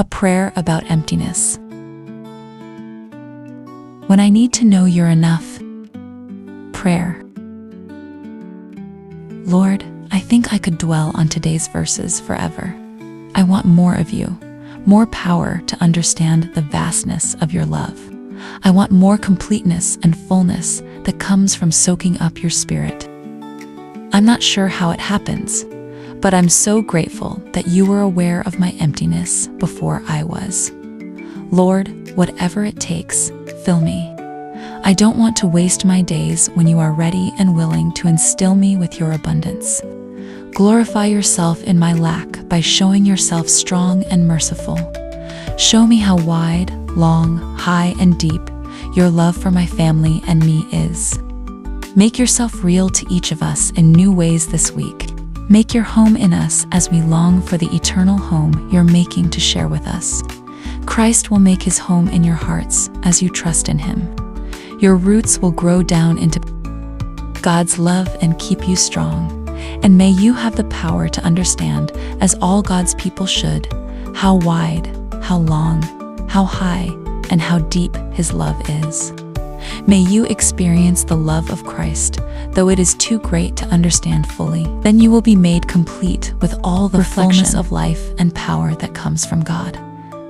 A prayer about emptiness. When I need to know you're enough. Prayer. Lord, I think I could dwell on today's verses forever. I want more of you, more power to understand the vastness of your love. I want more completeness and fullness that comes from soaking up your spirit. I'm not sure how it happens, but I'm so grateful that you were aware of my emptiness before I was. Lord, whatever it takes, fill me. I don't want to waste my days when you are ready and willing to instill me with your abundance. Glorify yourself in my lack by showing yourself strong and merciful. Show me how wide, long, high, and deep your love for my family and me is. Make yourself real to each of us in new ways this week. Make your home in us as we long for the eternal home you're making to share with us. Christ will make his home in your hearts as you trust in him. Your roots will grow down into God's love and keep you strong. And may you have the power to understand, as all God's people should, how wide, how long, how high, and how deep his love is. May you experience the love of Christ, though it is too great to understand fully. Then you will be made complete with all the fullness of life and power that comes from God.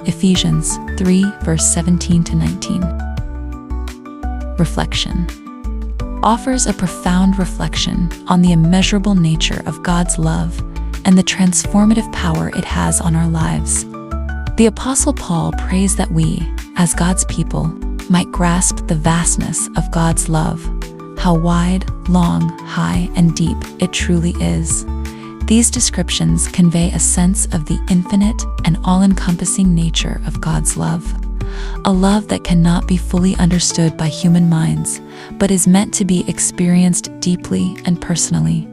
Ephesians 3, verse 17 to 19. Reflection. Offers a profound reflection on the immeasurable nature of God's love and the transformative power it has on our lives. The Apostle Paul prays that we, as God's people, might grasp the vastness of God's love, how wide, long, high, and deep it truly is. These descriptions convey a sense of the infinite and all-encompassing nature of God's love, a love that cannot be fully understood by human minds, but is meant to be experienced deeply and personally.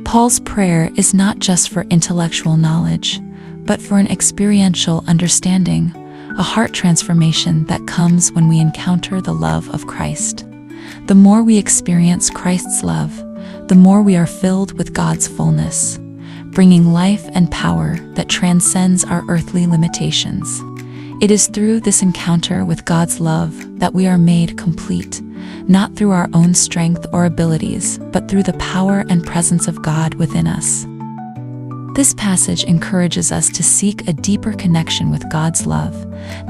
Paul's prayer is not just for intellectual knowledge, but for an experiential understanding, a heart transformation that comes when we encounter the love of Christ. The more we experience Christ's love, the more we are filled with God's fullness, bringing life and power that transcends our earthly limitations. It is through this encounter with God's love that we are made complete, not through our own strength or abilities, but through the power and presence of God within us. This passage encourages us to seek a deeper connection with God's love,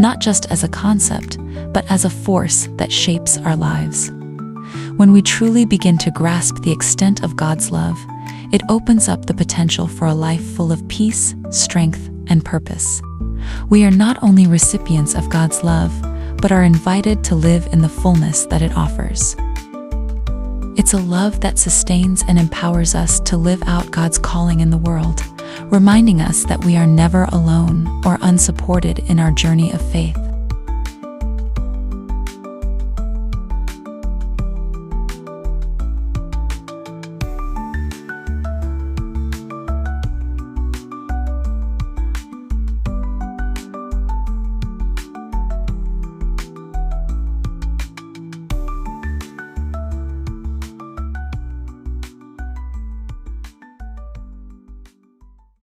not just as a concept, but as a force that shapes our lives. When we truly begin to grasp the extent of God's love, it opens up the potential for a life full of peace, strength, and purpose. We are not only recipients of God's love, but are invited to live in the fullness that it offers. It's a love that sustains and empowers us to live out God's calling in the world, reminding us that we are never alone or unsupported in our journey of faith.